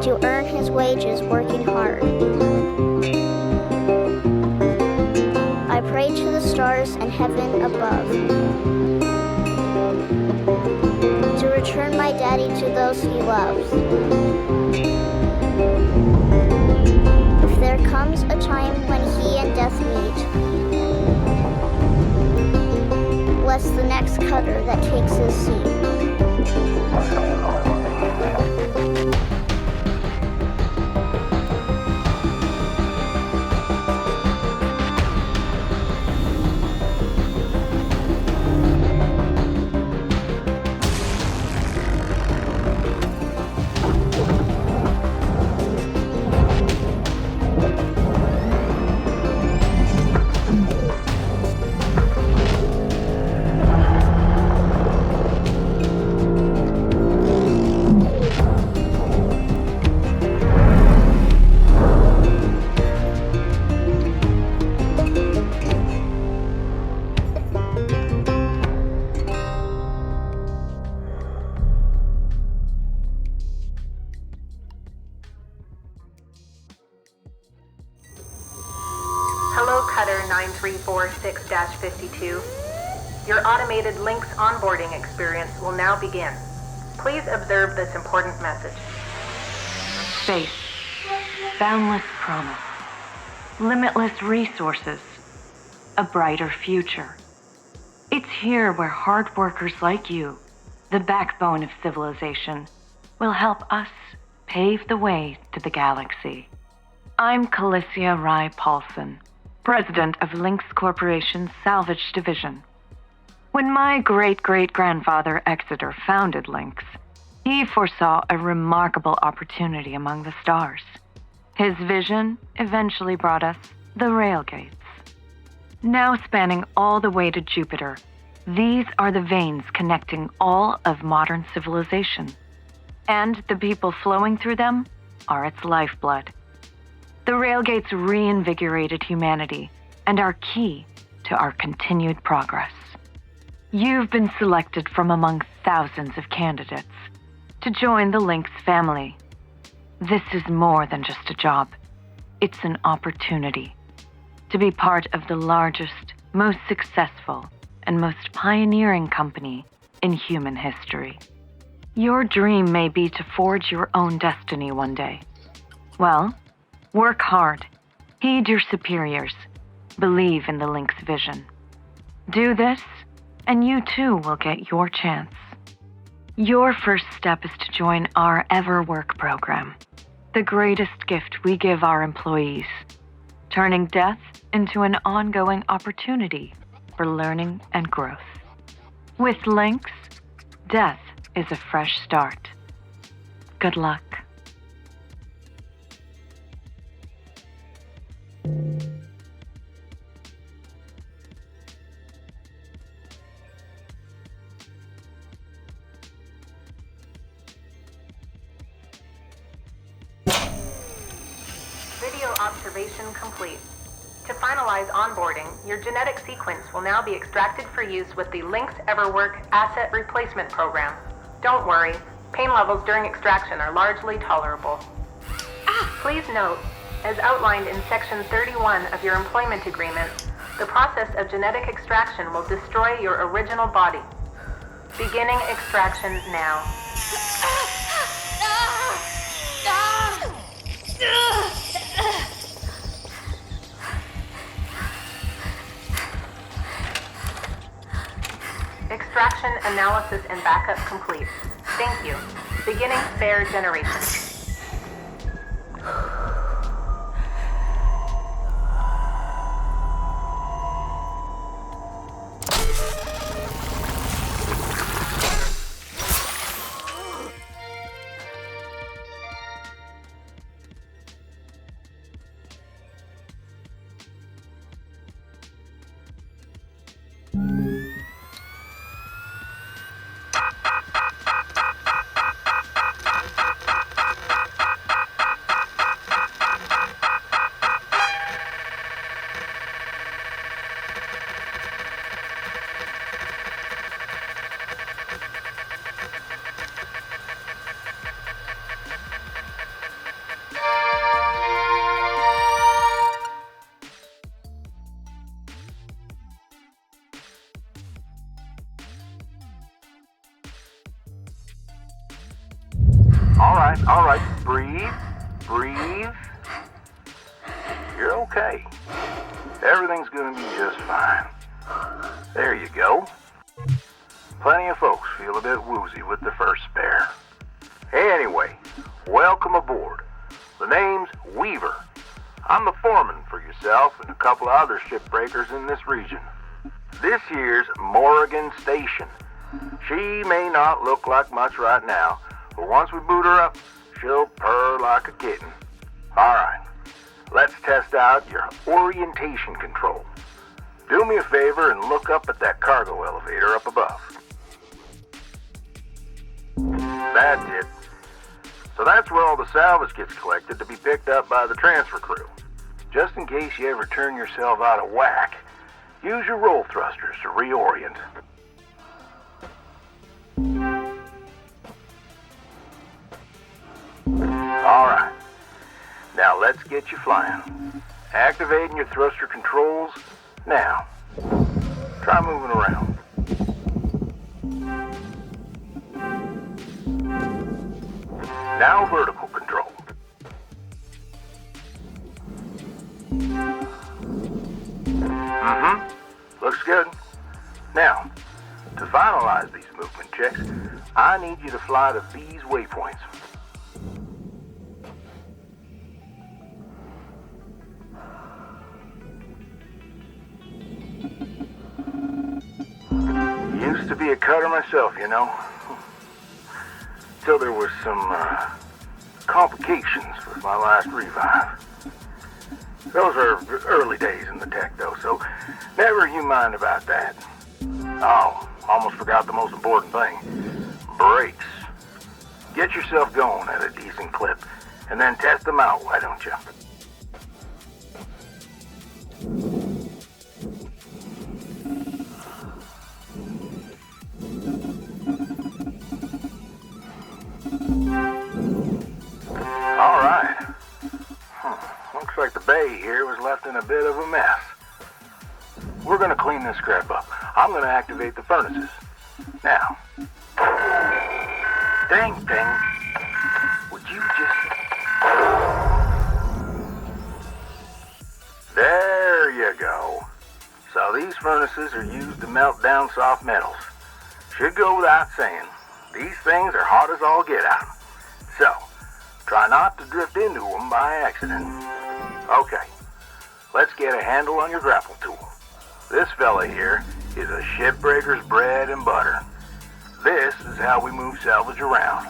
to earn his wages working hard. I pray to the stars and heaven above to return my daddy to those he loves. If there comes a time when he and death meet, bless the next cutter that takes his seat. Hello, Cutter 9346-52. Your automated LYNX onboarding experience will now begin. Please observe this important message. Space. Boundless promise. Limitless resources. A brighter future. It's here where hard workers like you, the backbone of civilization, will help us pave the way to the galaxy. I'm Calicia Rai Paulson, president of LYNX Corporation's Salvage division. When my great-great-grandfather Exeter founded LYNX, he foresaw a remarkable opportunity among the stars. His vision eventually brought us the railgates. Now spanning all the way to Jupiter, these are the veins connecting all of modern civilization. And the people flowing through them are its lifeblood. The railgates reinvigorated humanity and are key to our continued progress. You've been selected from among thousands of candidates to join the LYNX family. This is more than just a job. It's an opportunity to be part of the largest, most successful, and most pioneering company in human history. Your dream may be to forge your own destiny one day. Well, work hard, heed your superiors, believe in the LYNX vision. Do this, and you too will get your chance. Your first step is to join our EverWork program, the greatest gift we give our employees, turning death into an ongoing opportunity for learning and growth. With LYNX, death is a fresh start. Good luck. Video observation complete. To finalize onboarding, your genetic sequence will now be extracted for use with the LYNX EverWork Asset Replacement Program. Don't worry, pain levels during extraction are largely tolerable. Please note, as outlined in Section 31 of your employment agreement, the process of genetic extraction will destroy your original body. Beginning extraction now. Extraction, analysis, and backup complete. Thank you. Beginning spare generation. All right. Breathe. You're okay. Everything's gonna be just fine. There you go. Plenty of folks feel a bit woozy with their first spare. Anyway, welcome aboard. The name's Weaver. I'm the foreman for yourself and a couple of other shipbreakers in this region. This here's Morrigan Station. She may not look like much right now, but once we boot her up, she'll purr like a kitten. All right, let's test out your orientation control. Do me a favor and look up at that cargo elevator up above. That's it. So that's where all the salvage gets collected to be picked up by the transfer crew. Just in case you ever turn yourself out of whack, use your roll thrusters to reorient. Alright, now let's get you flying. Activating your thruster controls now. Try moving around. Now vertical control. Looks good. Now, to finalize these movement checks, I need you to fly to these waypoints. Used to be a cutter myself, you know. Till there was some complications with my last revive. Those are early days in the tech, though, so never you mind about that. Oh, almost forgot the most important thing. Brakes. Get yourself going at a decent clip, and then test them out, why don't you? All right. Looks like the bay here was left in a bit of a mess. We're gonna clean this crap up. I'm gonna activate the furnaces. Now. Dang. Would you just... There you go. So these furnaces are used to melt down soft metals. Should go without saying. These things are hot as all get out. So, try not to drift into them by accident. Okay, let's get a handle on your grapple tool. This fella here is a shipbreaker's bread and butter. This is how we move salvage around.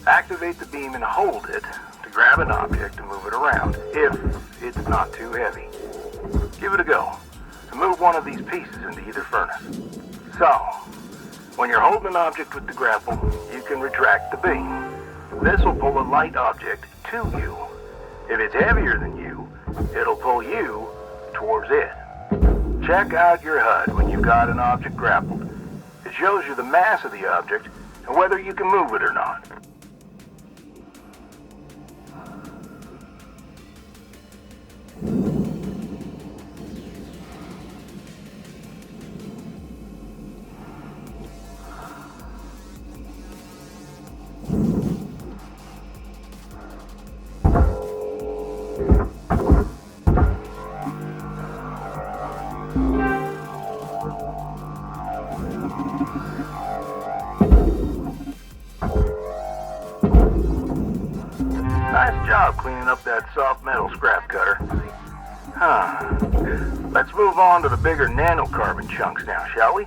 Activate the beam and hold it to grab an object and move it around, if it's not too heavy. Give it a go, and move one of these pieces into either furnace. So, when you're holding an object with the grapple, you can retract the beam. This will pull a light object to you. If it's heavier than you, it'll pull you towards it. Check out your HUD when you've got an object grappled. It shows you the mass of the object and whether you can move it or not. Nice job cleaning up that soft metal scrap cutter. Let's move on to the bigger nanocarbon chunks now, shall we?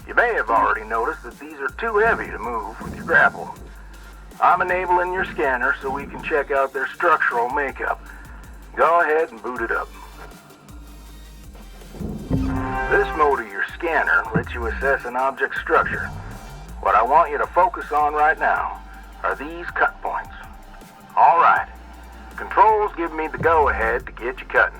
You may have already noticed that these are too heavy to move with your grapple. I'm enabling your scanner so we can check out their structural makeup. Go ahead and boot it up. This mode of your scanner lets you assess an object's structure. What I want you to focus on right now are these cut points. All right. Controls give me the go-ahead to get you cutting.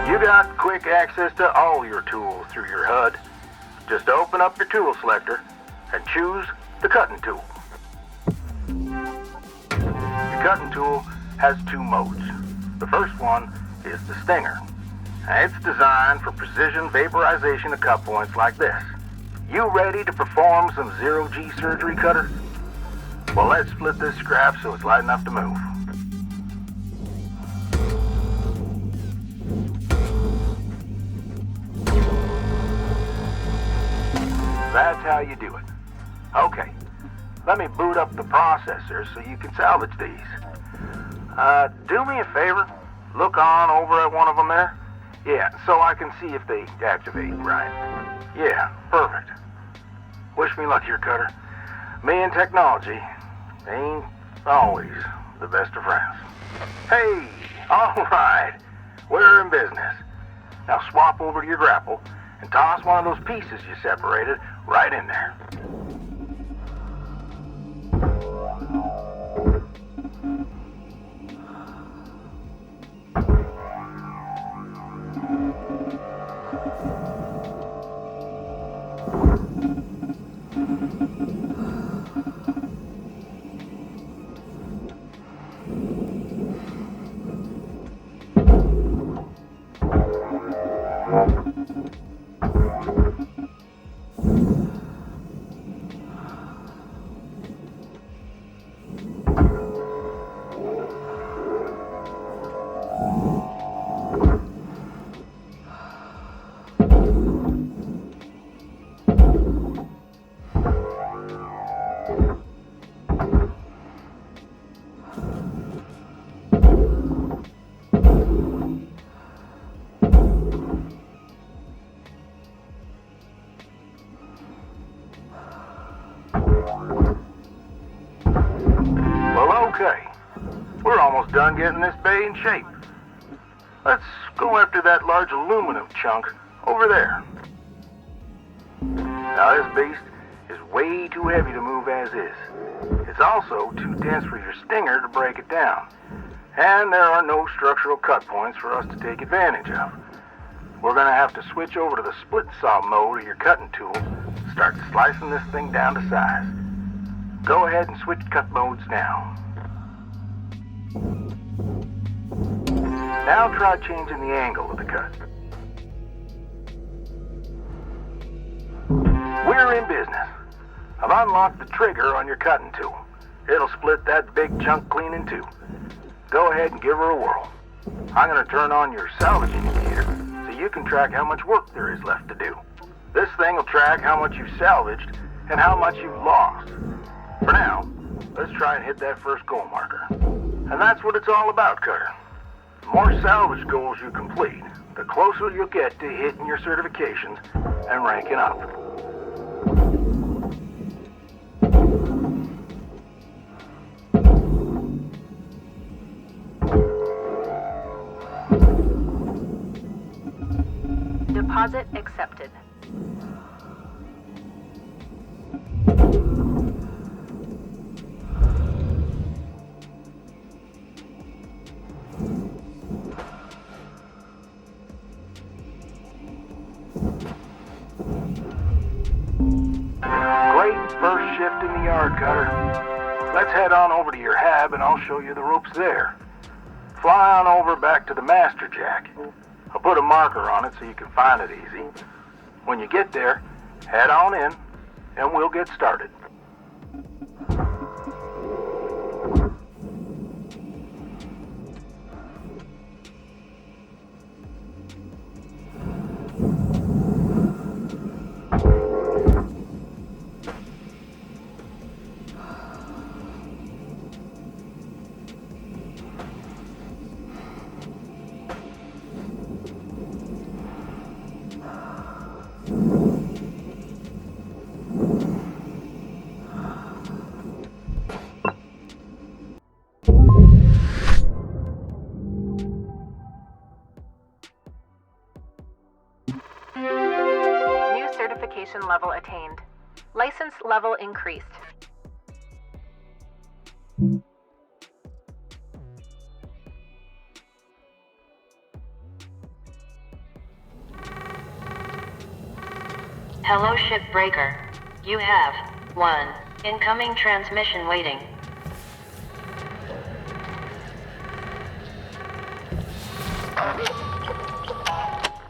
You got quick access to all your tools through your HUD. Just open up your tool selector and choose the cutting tool. Your cutting tool has two modes. The first one is the Stinger. It's designed for precision vaporization of cut points like this. You ready to perform some zero-G surgery, Cutter? Well, let's split this scrap so it's light enough to move. That's how you do it. Okay, let me boot up the processor so you can salvage these. Do me a favor. Look on over at one of them there. Yeah, so I can see if they activate right. Yeah, perfect. Wish me luck here, Cutter. Me and technology ain't always the best of friends. Hey, all right. We're in business. Now swap over to your grapple and toss one of those pieces you separated right in there. Okay, we're almost done getting this bay in shape. Let's go after that large aluminum chunk over there. Now this beast is way too heavy to move as is. It's also too dense for your Stinger to break it down. And there are no structural cut points for us to take advantage of. We're gonna have to switch over to the split saw mode of your cutting tool and start slicing this thing down to size. Go ahead and switch cut modes now. Now try changing the angle of the cut. We're in business. I've unlocked the trigger on your cutting tool. It'll split that big chunk clean in two. Go ahead and give her a whirl. I'm going to turn on your salvage indicator so you can track how much work there is left to do. This thing will track how much you've salvaged and how much you've lost. For now, let's try and hit that first goal marker. And that's what it's all about, Cutter. The more salvage goals you complete, the closer you'll get to hitting your certifications and ranking up. Deposit accepted. Great first shift in the yard, Cutter. Let's head on over to your hab and I'll show you the ropes there. Fly on over back to the master jack. I'll put a marker on it so you can find it easy. When you get there, head on in and we'll get started. New certification level attained. License level increased. Hello, Shipbreaker. You have one incoming transmission waiting.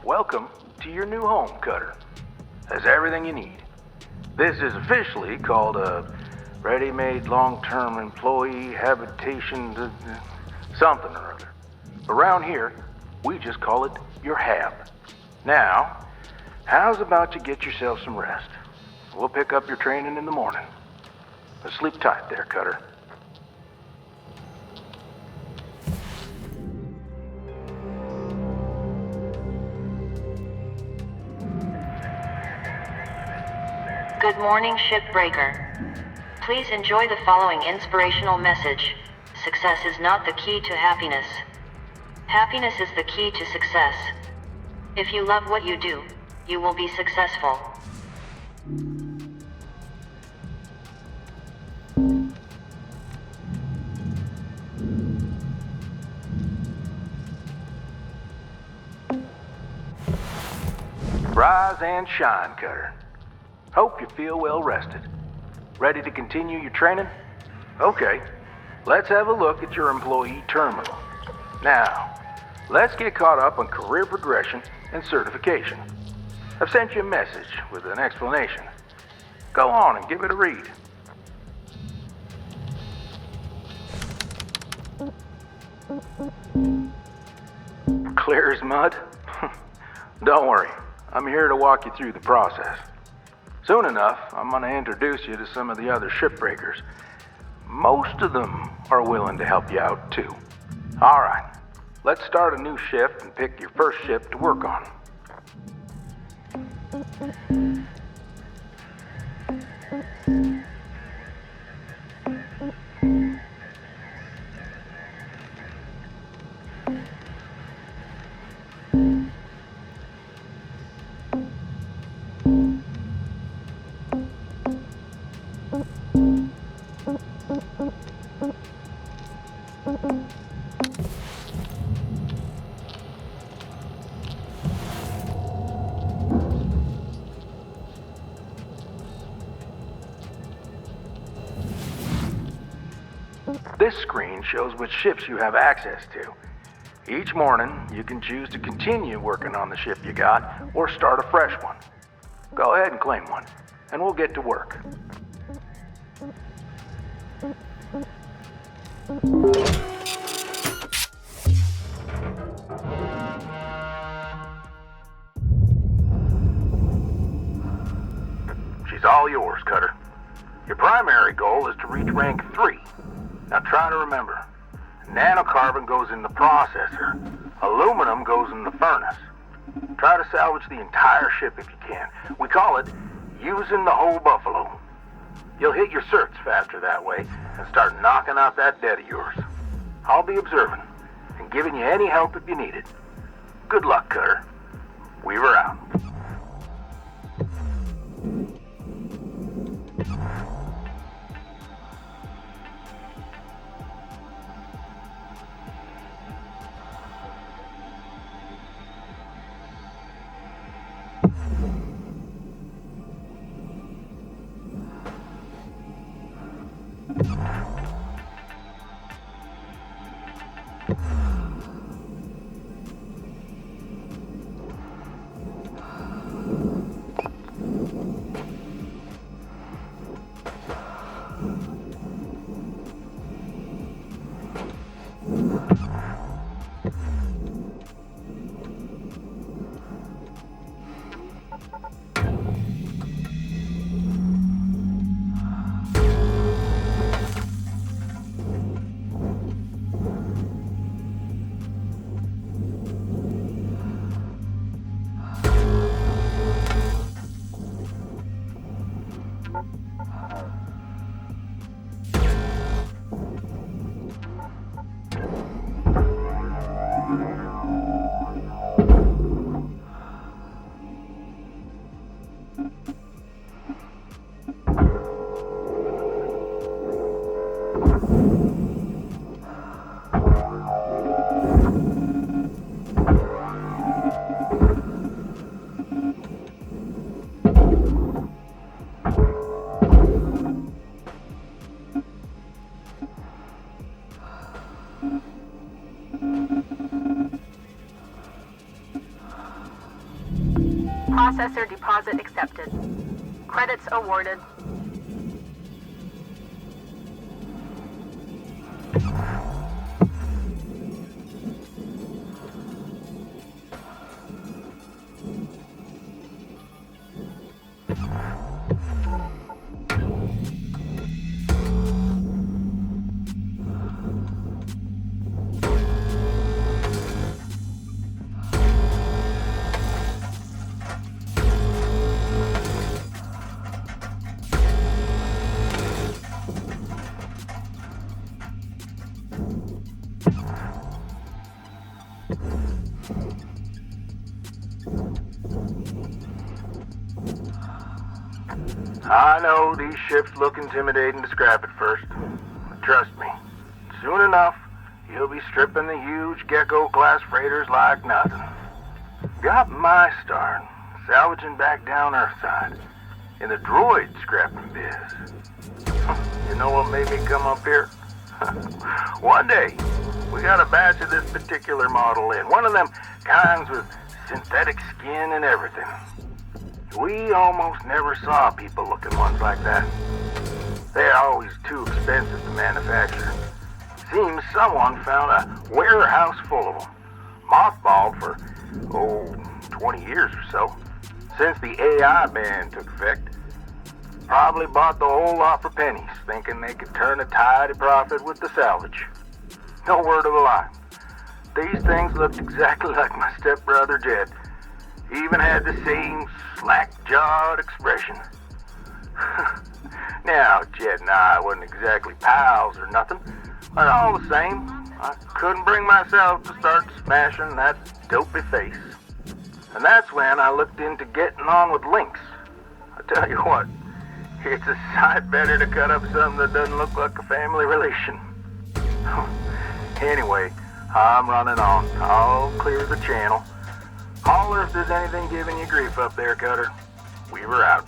Welcome to your new home, Cutter. Has everything you need. This is officially called a ready-made long-term employee habitation something or other. Around here, we just call it your hab. Now, how's about you get yourself some rest? We'll pick up your training in the morning. Sleep tight there, Cutter. Good morning, Shipbreaker. Please enjoy the following inspirational message. Success is not the key to happiness. Happiness is the key to success. If you love what you do, you will be successful. Rise and shine, Cutter. Hope you feel well rested. Ready to continue your training? Okay, let's have a look at your employee terminal. Now, let's get caught up on career progression and certification. I've sent you a message with an explanation. Go on and give it a read. Clear as mud? Don't worry, I'm here to walk you through the process. Soon enough, I'm going to introduce you to some of the other shipbreakers. Most of them are willing to help you out, too. All right, let's start a new shift and pick your first ship to work on. This screen shows which ships you have access to. Each morning, you can choose to continue working on the ship you got or start a fresh one. Go ahead and claim one, and we'll get to work. She's all yours, Cutter. Your primary goal is to reach rank 3. Now try to remember, nanocarbon goes in the processor, aluminum goes in the furnace. Try to salvage the entire ship if you can. We call it using the whole buffalo. You'll hit your certs faster that way and start knocking out that debt of yours. I'll be observing and giving you any help if you need it. Good luck, Cutter. Weaver out. Processor deposit accepted. Credits awarded. I know these ships look intimidating to scrap at first. But trust me, soon enough, you'll be stripping the huge Gecko-class freighters like nothing. Got my start, salvaging back down Earthside, in the droid scrapping biz. You know what made me come up here? One day, we got a batch of this particular model in, one of them kinds with synthetic skin and everything. We almost never saw people looking ones like that. They're always too expensive to manufacture. Seems someone found a warehouse full of them, mothballed for, 20 years or so, since the AI ban took effect. Probably bought the whole lot for pennies, thinking they could turn a tidy profit with the salvage. No word of a lie. These things looked exactly like my stepbrother Jed. Even had the same slack-jawed expression. Now, Jed and I wasn't exactly pals or nothing, but all the same, I couldn't bring myself to start smashing that dopey face. And that's when I looked into getting on with LYNX. I tell you what, it's a sight better to cut up something that doesn't look like a family relation. Anyway, I'm running on. I'll clear the channel. Holler if there's anything giving you grief up there, Cutter. Weaver out.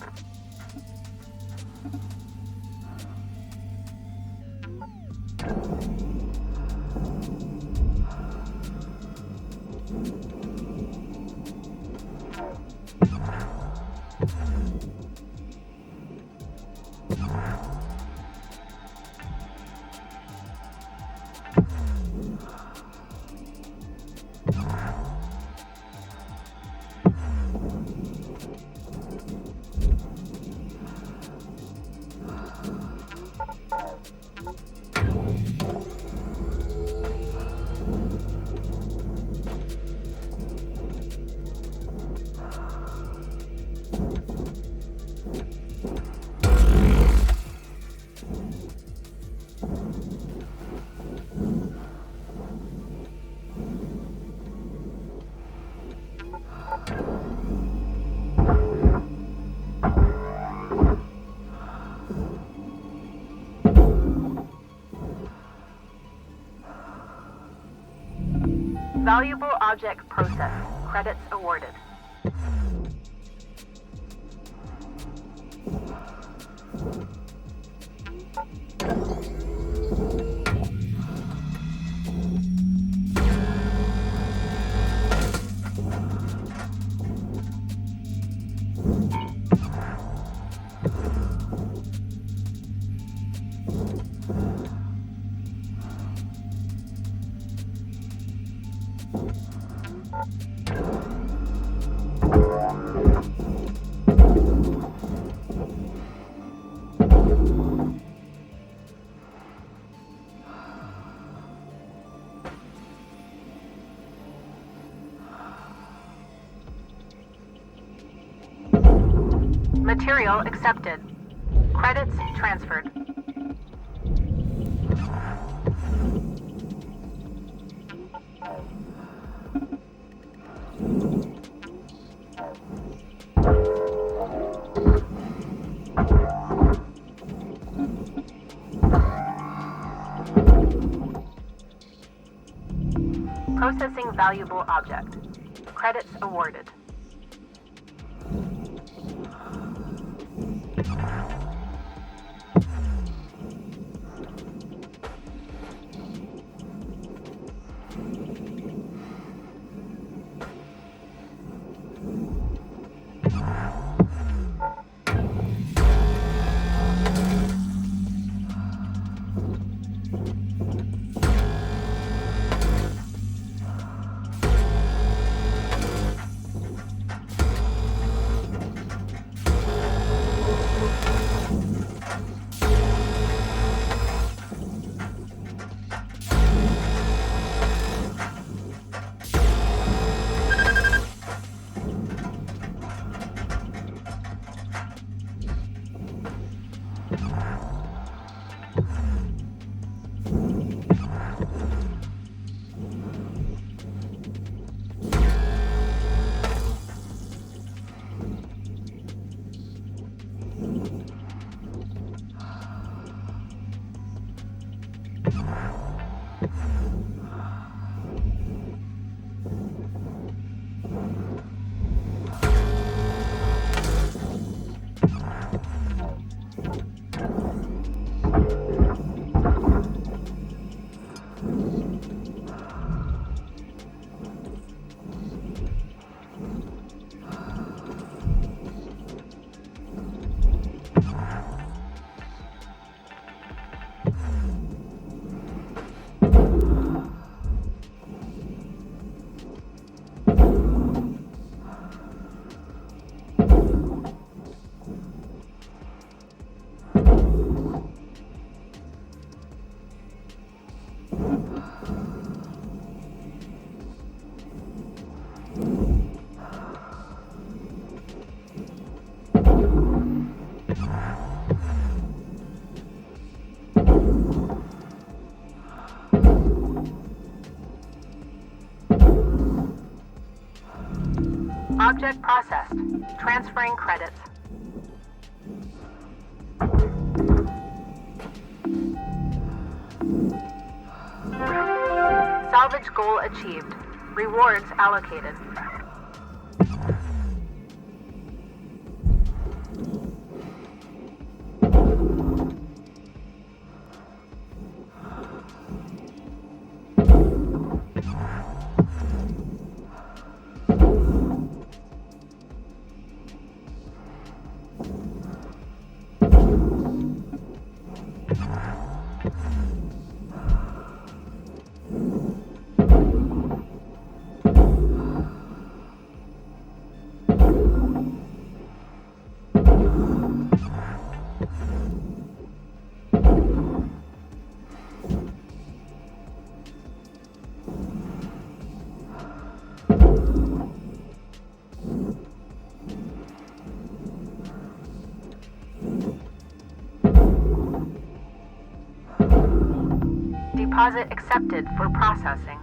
Valuable object processed. Credits awarded. Material accepted. Credits transferred. Processing valuable object. Credits awarded. Object processed. Transferring credits. Salvage goal achieved. Rewards allocated. Deposit accepted for processing.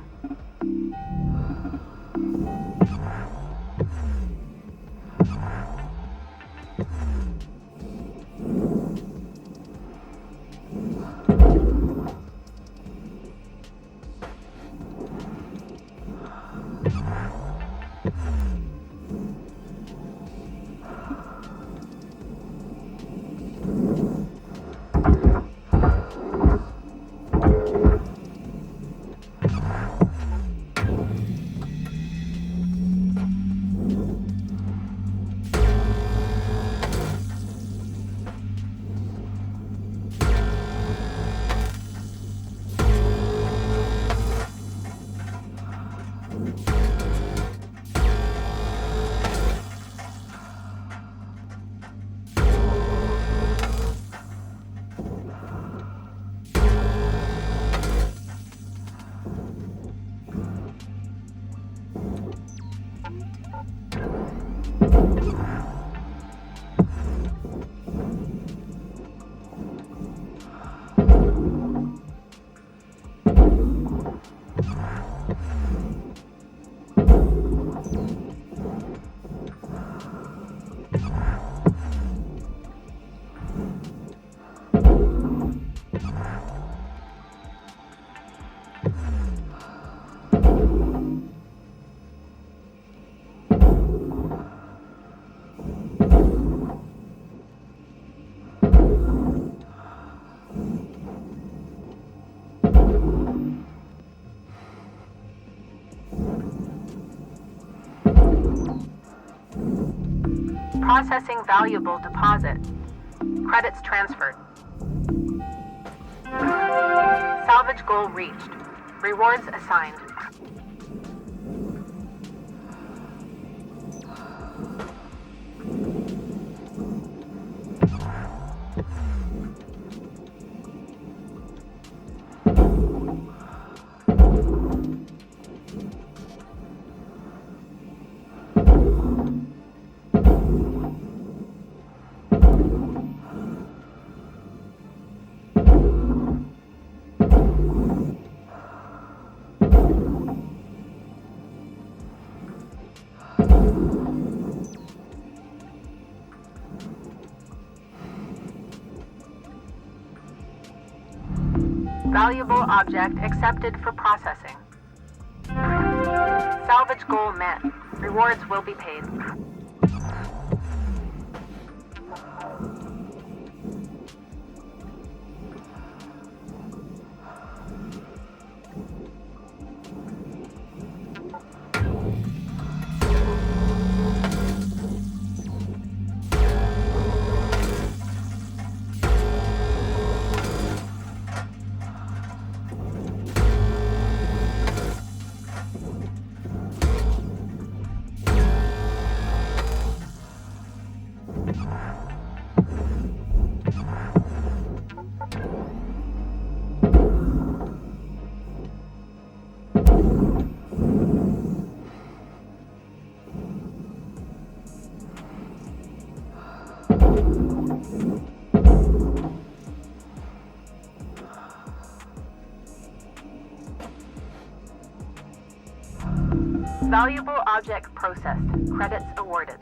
Processing valuable deposit. Credits transferred. Salvage goal reached. Rewards assigned. Valuable object accepted for processing. Salvage goal met. Rewards will be paid. Valuable object processed. Credits awarded.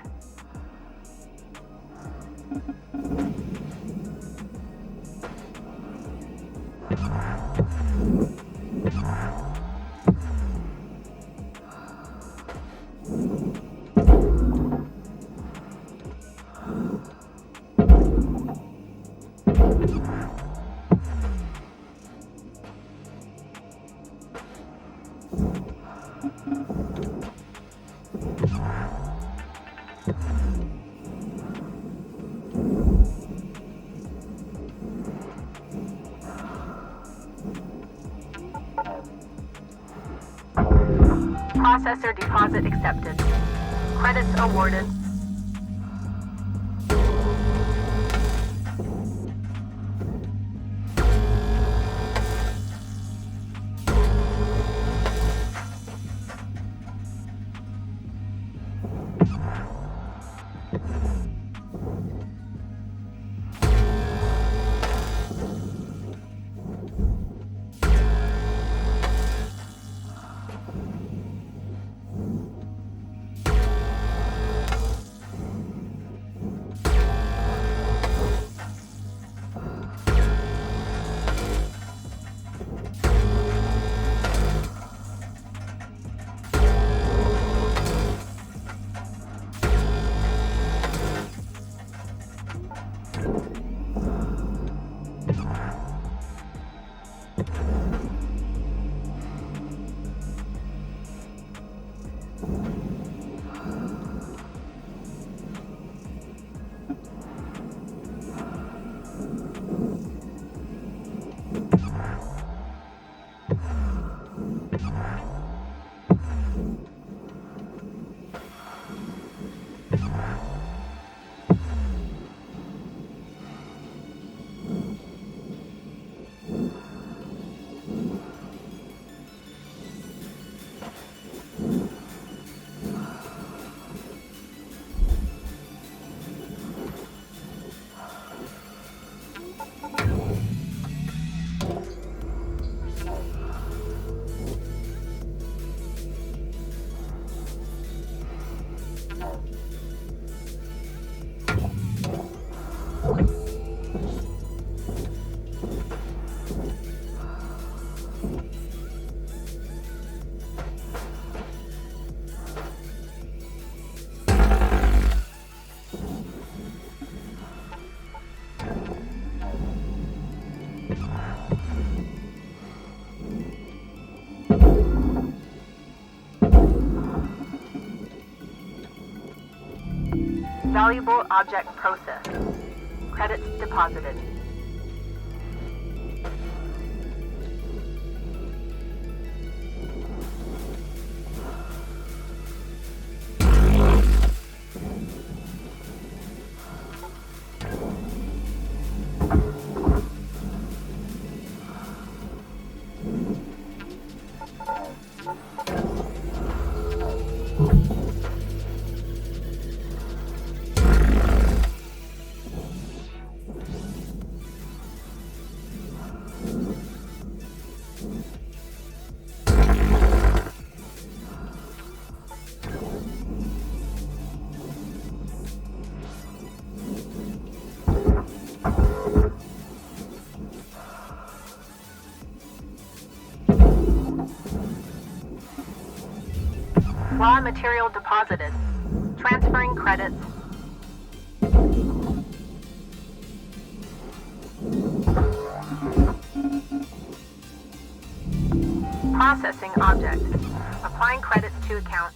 Processor deposit accepted. Credits awarded. Valuable object processed. Credits deposited. Raw material deposited. Transferring credits. Processing object. Applying credits to account.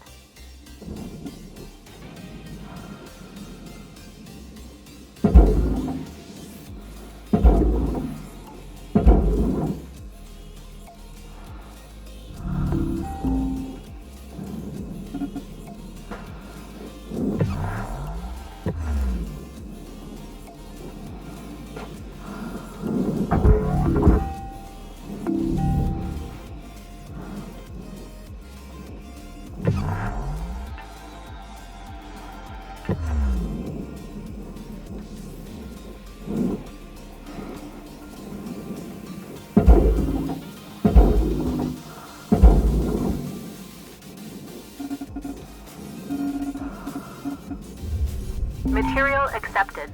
Material accepted.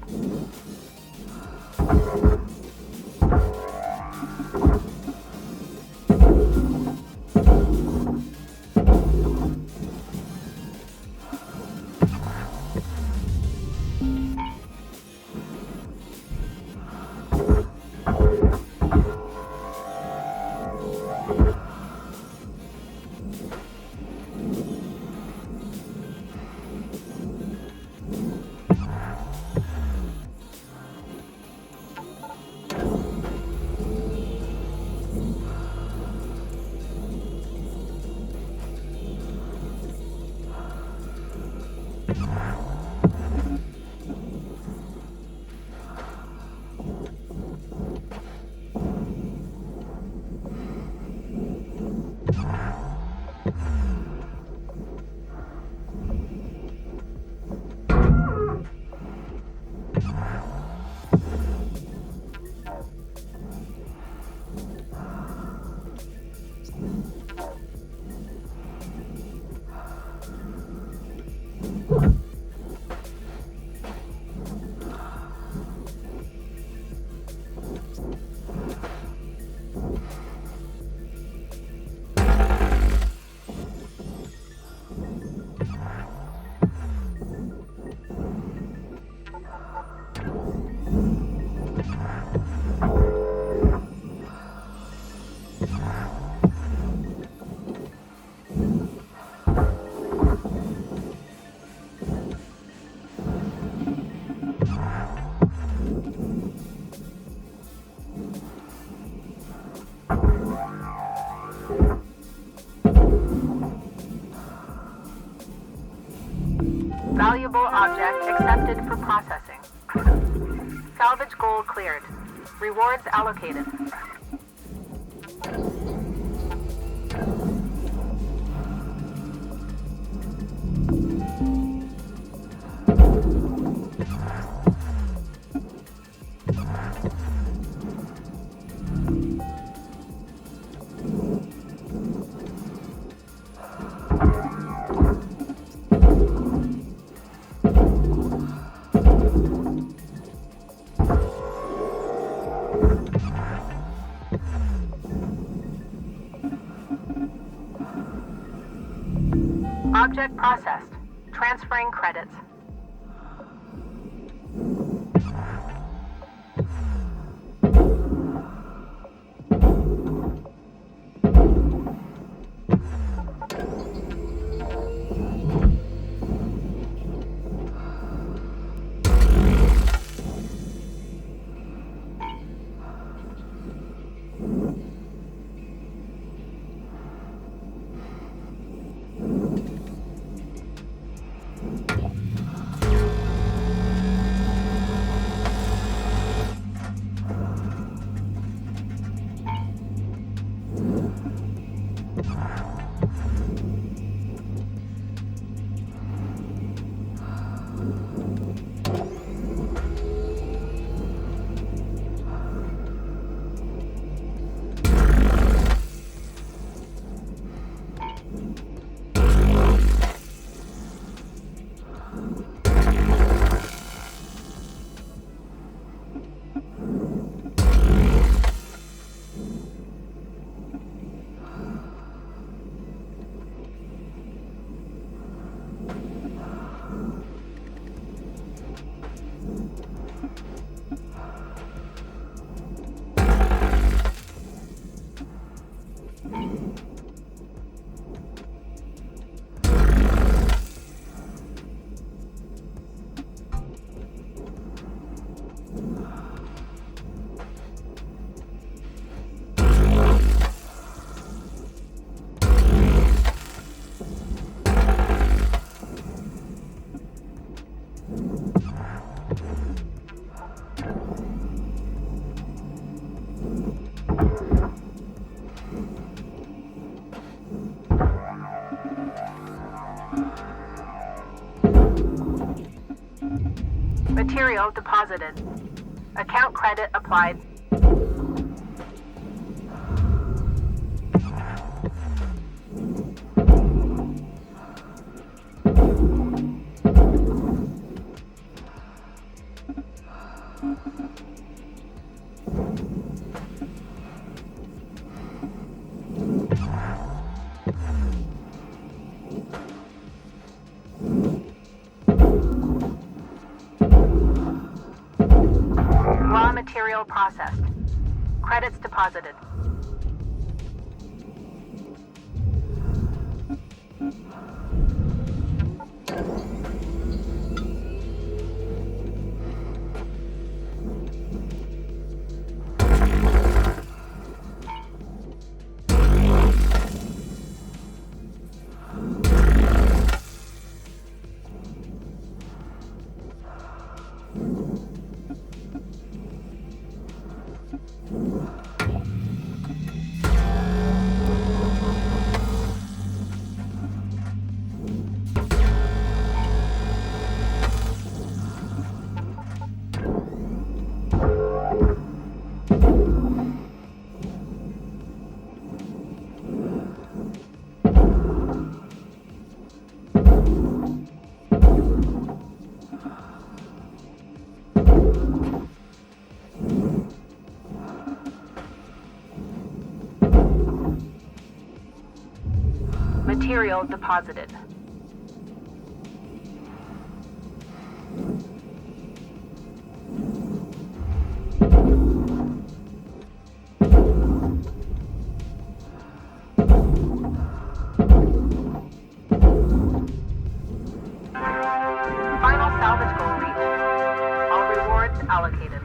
Valuable object accepted for processing. Salvage goal cleared. Rewards allocated. Object processed. Transferring credits. Material deposited. Account credit applied. material processed. Credits deposited. Material deposited. Final salvage goal reached. All rewards allocated.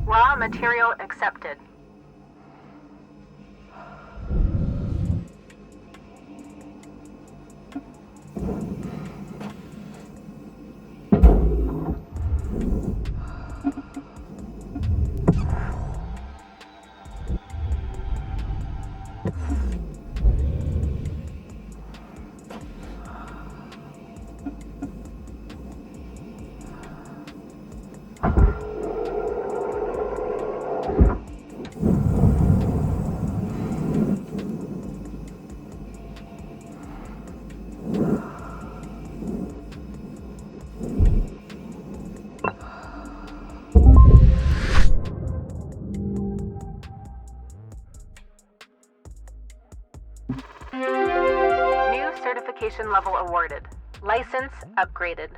Raw material accepted. New certification level awarded. License upgraded.